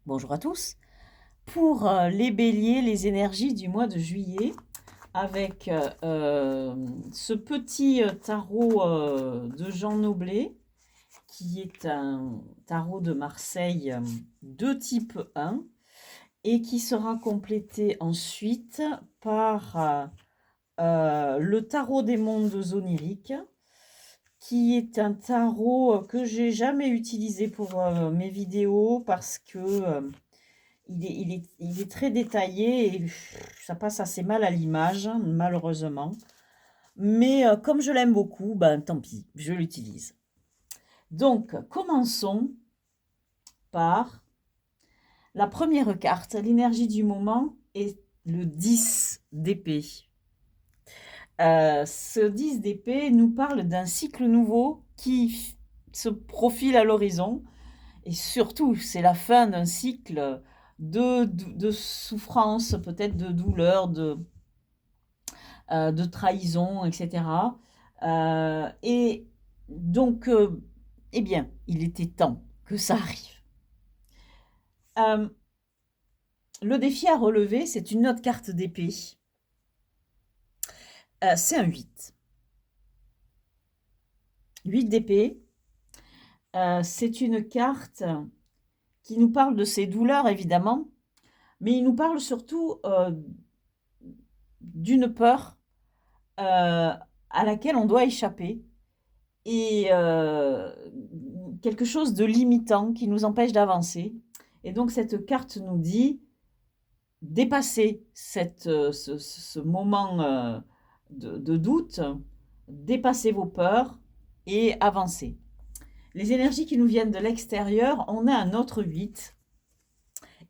Bonjour à tous. Pour les béliers, les énergies du mois de juillet, avec ce petit tarot de Jean Noblet, qui est un tarot de Marseille de type 1, et qui sera complété ensuite par le tarot des mondes oniriques, qui est un tarot que j'ai jamais utilisé pour mes vidéos parce que il est très détaillé et ça passe assez mal à l'image, malheureusement. Mais comme je l'aime beaucoup, ben tant pis, je l'utilise. Donc, commençons par la première carte. L'énergie du moment est le 10 d'épée. Ce 10 d'épée nous parle d'un cycle nouveau qui se profile à l'horizon. Et surtout, c'est la fin d'un cycle de souffrance, peut-être de douleur, de trahison, etc. Et donc, eh bien, il était temps que ça arrive. Le défi à relever, c'est une autre carte d'épée. C'est un 8. 8 d'épée. C'est une carte qui nous parle de ses douleurs, évidemment, mais il nous parle surtout d'une peur à laquelle on doit échapper et quelque chose de limitant qui nous empêche d'avancer. Et donc cette carte nous dit dépasser ce moment de doute, dépasser vos peurs et avancer. Les énergies qui nous viennent de l'extérieur, on a un autre 8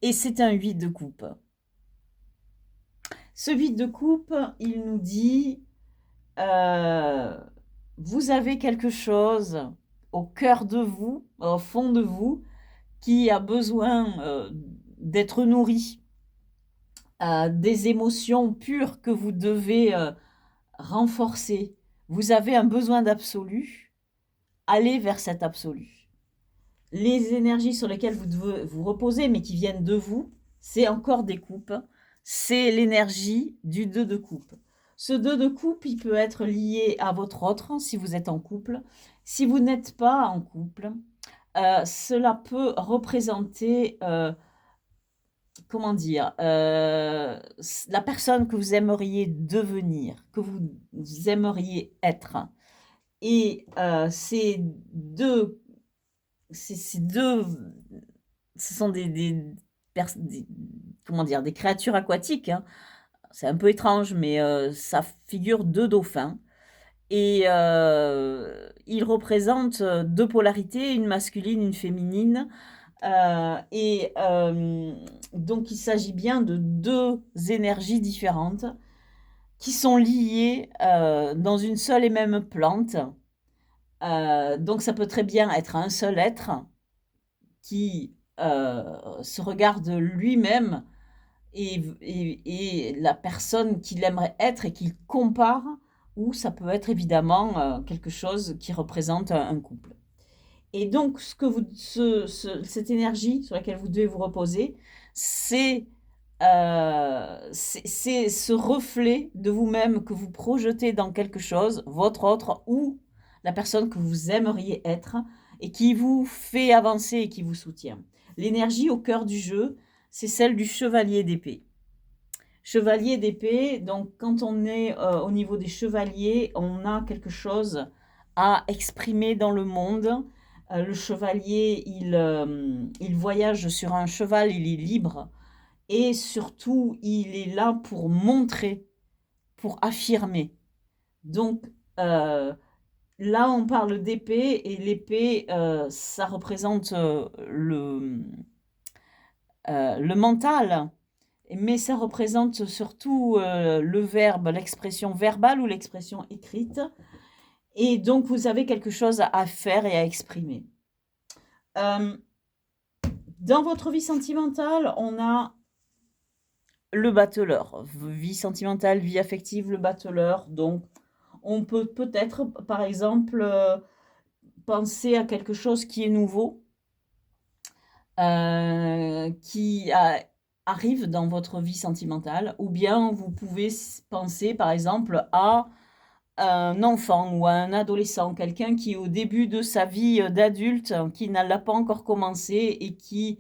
et c'est un 8 de coupe. Ce 8 de coupe, il nous dit vous avez quelque chose au cœur de vous, au fond de vous, qui a besoin d'être nourri, des émotions pures que vous devez renforcer. Vous avez un besoin d'absolu, allez vers cet absolu. Les énergies sur lesquelles vous devez vous reposer, mais qui viennent de vous, c'est encore des coupes, c'est l'énergie du 2 de coupe. Ce 2 de coupe, il peut être lié à votre autre, si vous êtes en couple. Si vous n'êtes pas en couple, cela peut représenter, comment dire, la personne que vous aimeriez devenir, que vous aimeriez être. Et ces deux, ce sont comment dire, des créatures aquatiques, hein. C'est un peu étrange, mais ça figure deux dauphins. Et ils représentent deux polarités, une masculine, une féminine. Et donc, il s'agit bien de deux énergies différentes qui sont liées dans une seule et même plante. Donc, ça peut très bien être un seul être qui se regarde lui-même et la personne qu'il aimerait être et qu'il compare, ou ça peut être évidemment quelque chose qui représente un couple. Et donc, cette énergie sur laquelle vous devez vous reposer, c'est ce reflet de vous-même que vous projetez dans quelque chose, votre autre ou la personne que vous aimeriez être et qui vous fait avancer et qui vous soutient. L'énergie au cœur du jeu, c'est celle du chevalier d'épée. Chevalier d'épée, donc quand on est au niveau des chevaliers, on a quelque chose à exprimer dans le monde. Le chevalier, il voyage sur un cheval, il est libre. Et surtout, il est là pour montrer, pour affirmer. Donc, là, on parle d'épée, et l'épée, ça représente le mental, mais ça représente surtout le verbe, l'expression verbale ou l'expression écrite. Et donc, vous avez quelque chose à faire et à exprimer. Dans votre vie sentimentale, on a le battleur. Vie sentimentale, vie affective, le battleur. Donc, on peut peut-être, par exemple, penser à quelque chose qui est nouveau. arrive dans votre vie sentimentale, ou bien vous pouvez penser par exemple à un enfant ou à un adolescent, quelqu'un qui au début de sa vie d'adulte, qui n'a l'a pas encore commencé et qui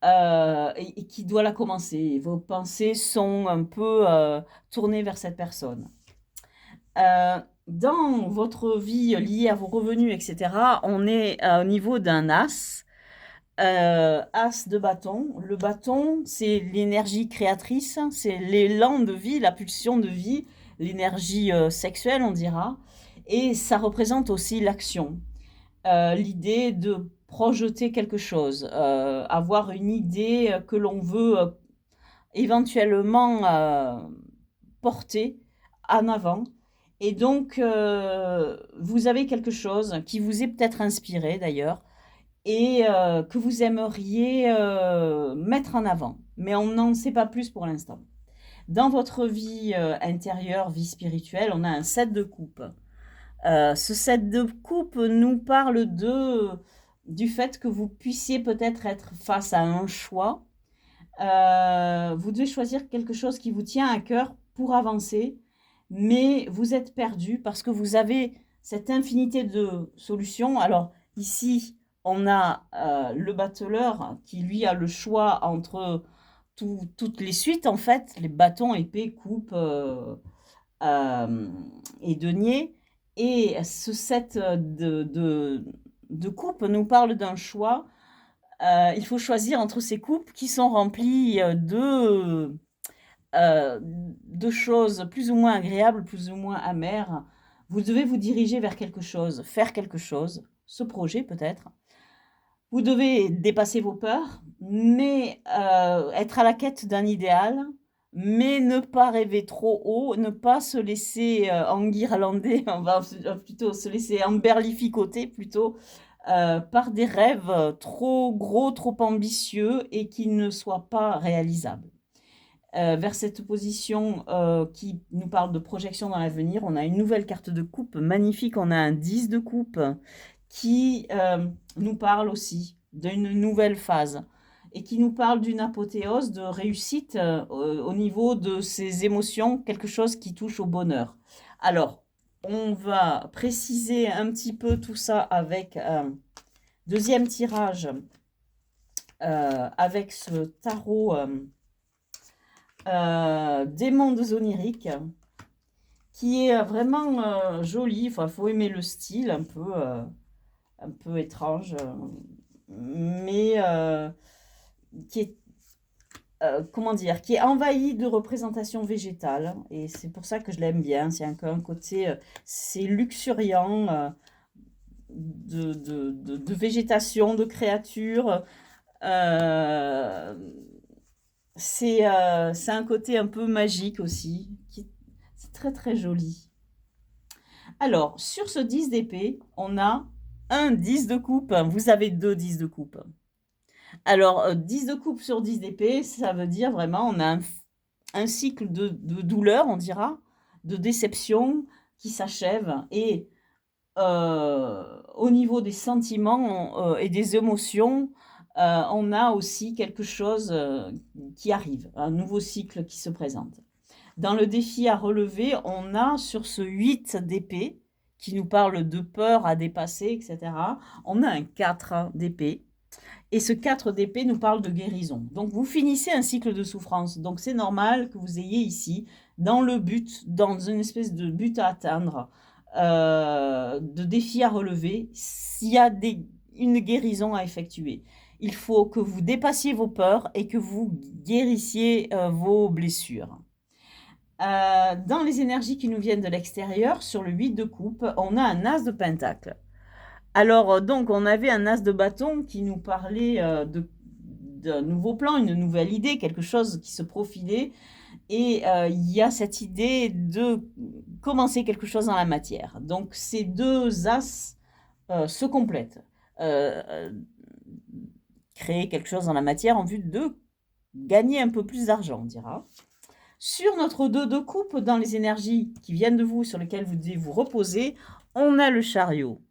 doit la commencer. Vos pensées sont un peu tournées vers cette personne. Dans votre vie liée à vos revenus, etc., on est au niveau d'un as. As de bâton. Le bâton, c'est l'énergie créatrice, c'est l'élan de vie, la pulsion de vie, l'énergie sexuelle, on dira. Et ça représente aussi l'action. L'idée de projeter quelque chose, avoir une idée que l'on veut éventuellement porter en avant. Et donc, vous avez quelque chose qui vous est peut-être inspiré d'ailleurs, et que vous aimeriez mettre en avant. Mais on n'en sait pas plus pour l'instant. Dans votre vie intérieure, vie spirituelle, on a un 7 de coupe. Ce 7 de coupe nous parle du fait que vous puissiez peut-être être face à un choix. Vous devez choisir quelque chose qui vous tient à cœur pour avancer, mais vous êtes perdu parce que vous avez cette infinité de solutions. Alors ici, on a le battleur qui lui a le choix entre toutes les suites en fait, les bâtons, épées, coupes et deniers. Et ce set de coupes nous parle d'un choix. Il faut choisir entre ces coupes qui sont remplies de choses plus ou moins agréables, plus ou moins amères. Vous devez vous diriger vers quelque chose, faire quelque chose, ce projet peut-être. Vous devez dépasser vos peurs, mais être à la quête d'un idéal, mais ne pas rêver trop haut, ne pas se laisser enguirlander, on va plutôt se laisser emberlificoter plutôt par des rêves trop gros, trop ambitieux et qui ne soient pas réalisables. Vers cette position qui nous parle de projection dans l'avenir, on a une nouvelle carte de coupe magnifique, on a un 10 de coupe qui nous parle aussi d'une nouvelle phase et qui nous parle d'une apothéose de réussite au niveau de ses émotions, quelque chose qui touche au bonheur. Alors, on va préciser un petit peu tout ça avec un deuxième tirage avec ce tarot des mondes oniriques qui est vraiment joli. Enfin, faut aimer le style un peu étrange, mais qui est comment dire, qui est envahi de représentations végétales, et c'est pour ça que je l'aime bien. C'est un côté, c'est luxuriant de végétation, de créatures. C'est un côté un peu magique aussi, c'est très très joli. Alors, sur ce 10 d'épée, on a un 10 de coupe. Vous avez deux 10 de coupe. Alors, 10 de coupe sur 10 d'épée, ça veut dire vraiment, on a un cycle de douleur, on dira, de déception qui s'achève. Et au niveau des sentiments et des émotions, on a aussi quelque chose qui arrive, un nouveau cycle qui se présente. Dans le défi à relever, on a sur ce 8 d'épée, qui nous parle de peur à dépasser, etc., on a un 4 d'épée. Et ce 4 d'épée nous parle de guérison. Donc vous finissez un cycle de souffrance. Donc c'est normal que vous ayez ici, dans une espèce de but à atteindre, de défi à relever, s'il y a une guérison à effectuer. Il faut que vous dépassiez vos peurs et que vous guérissiez vos blessures. Dans les énergies qui nous viennent de l'extérieur, sur le 8 de coupe, on a un as de pentacle. Alors, donc, on avait un as de bâton qui nous parlait d'un nouveau plan, une nouvelle idée, quelque chose qui se profilait. Et il y a cette idée de commencer quelque chose dans la matière. Donc, ces deux as se complètent. Créer quelque chose dans la matière en vue de gagner un peu plus d'argent, on dira. Sur notre 2 de coupe, dans les énergies qui viennent de vous, sur lesquelles vous devez vous reposer, on a le chariot.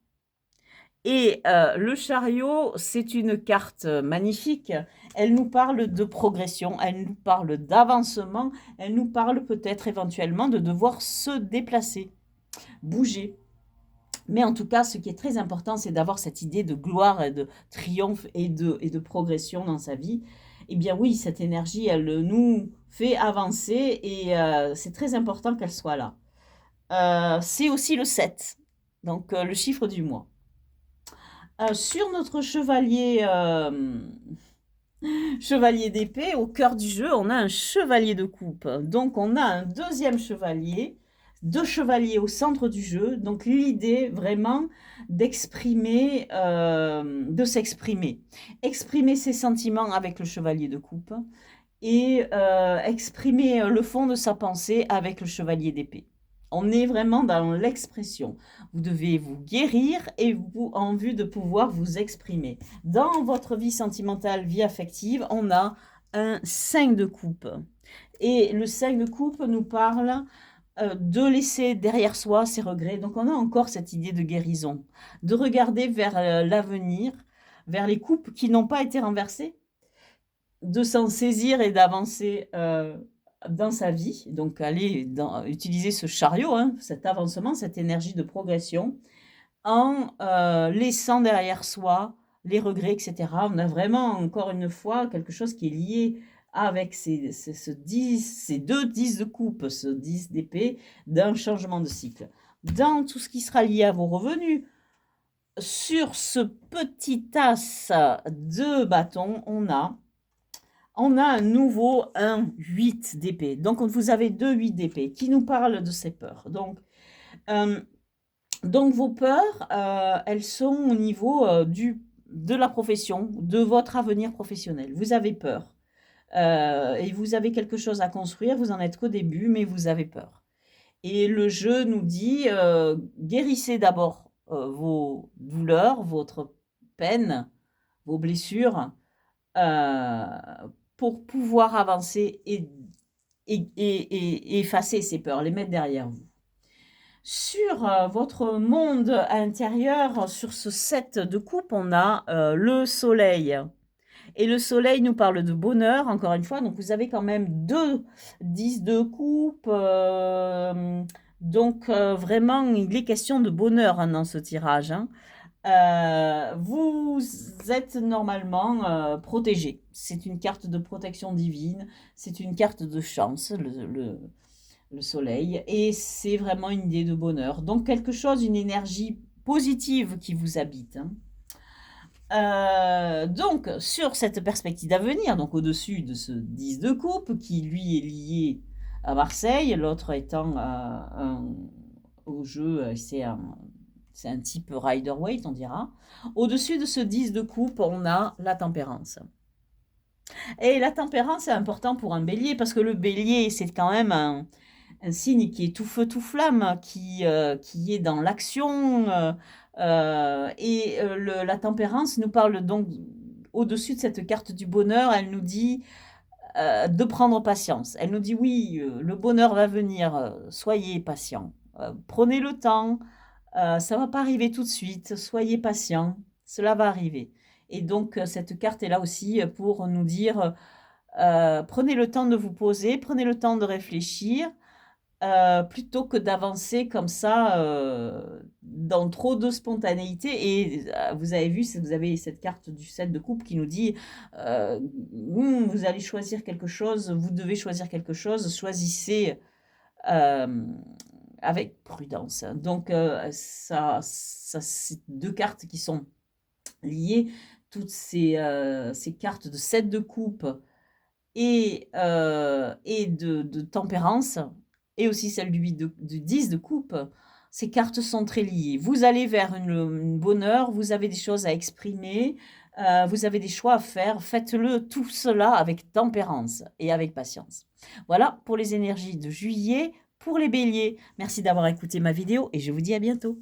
Et le chariot, c'est une carte magnifique. Elle nous parle de progression, elle nous parle d'avancement, elle nous parle peut-être éventuellement de devoir se déplacer, bouger. Mais en tout cas, ce qui est très important, c'est d'avoir cette idée de gloire et de triomphe et de progression dans sa vie. Eh bien oui, cette énergie, elle nous fait avancer et c'est très important qu'elle soit là. C'est aussi le 7, donc le chiffre du mois. Sur notre chevalier d'épée, au cœur du jeu, on a un chevalier de coupe. Donc on a un deuxième chevalier, deux chevaliers au centre du jeu. Donc l'idée vraiment d'exprimer, de s'exprimer. Exprimer ses sentiments avec le chevalier de coupe et exprimer le fond de sa pensée avec le chevalier d'épée. On est vraiment dans l'expression. Vous devez vous guérir et vous en vue de pouvoir vous exprimer. Dans votre vie sentimentale, vie affective, on a un 5 de coupe. Et le 5 de coupe nous parle de laisser derrière soi ses regrets. Donc on a encore cette idée de guérison, de regarder vers l'avenir, vers les coupes qui n'ont pas été renversées, de s'en saisir et d'avancer dans sa vie, donc aller utiliser ce chariot, hein, cet avancement, cette énergie de progression, en laissant derrière soi les regrets, etc. On a vraiment, encore une fois, quelque chose qui est lié avec ces deux 10 de coupe, ce 10 d'épée, d'un changement de cycle. Dans tout ce qui sera lié à vos revenus, sur ce petit as de bâton, on a un nouveau 8 d'épée. Donc, vous avez 8 d'épée qui nous parlent de ces peurs. Donc vos peurs, elles sont au niveau de la profession, de votre avenir professionnel. Vous avez peur. Et vous avez quelque chose à construire, vous en êtes qu'au début, mais vous avez peur. Et le jeu nous dit, guérissez d'abord vos douleurs, votre peine, vos blessures, pour pouvoir avancer et effacer ces peurs, les mettre derrière vous. Sur votre monde intérieur, sur ce 7 de coupe, on a le soleil. Et le soleil nous parle de bonheur, encore une fois. Donc, vous avez quand même 2 10 de coupe. Donc, vraiment, il est question de bonheur hein, dans ce tirage. Hein. Vous êtes normalement protégé. C'est une carte de protection divine. C'est une carte de chance, le soleil. Et c'est vraiment une idée de bonheur. Donc, quelque chose, une énergie positive qui vous habite. Hein. Donc, sur cette perspective d'avenir, donc au-dessus de ce 10 de coupe, qui lui est lié à Marseille, l'autre étant au jeu, c'est un type Rider-Waite, on dira. Au-dessus de ce 10 de coupe, on a la tempérance. Et la tempérance est important pour un bélier, parce que le bélier, c'est quand même un signe qui est tout feu, tout flamme, qui est dans l'action. La tempérance nous parle donc, au-dessus de cette carte du bonheur, elle nous dit de prendre patience. Elle nous dit oui, le bonheur va venir, soyez patient. Prenez le temps, ça ne va pas arriver tout de suite, soyez patient, cela va arriver. Et donc, cette carte est là aussi pour nous dire, prenez le temps de vous poser, prenez le temps de réfléchir, plutôt que d'avancer comme ça dans trop de spontanéité. Et vous avez vu, vous avez cette carte du 7 de coupe qui nous dit vous allez choisir quelque chose, vous devez choisir quelque chose, choisissez avec prudence. Donc ça c'est deux cartes qui sont liées, toutes ces cartes de 7 de coupe et de tempérance, et aussi celle du 10 de coupe, ces cartes sont très liées. Vous allez vers une bonheur, vous avez des choses à exprimer, vous avez des choix à faire. Faites-le tout cela avec tempérance et avec patience. Voilà pour les énergies de juillet pour les béliers. Merci d'avoir écouté ma vidéo et je vous dis à bientôt.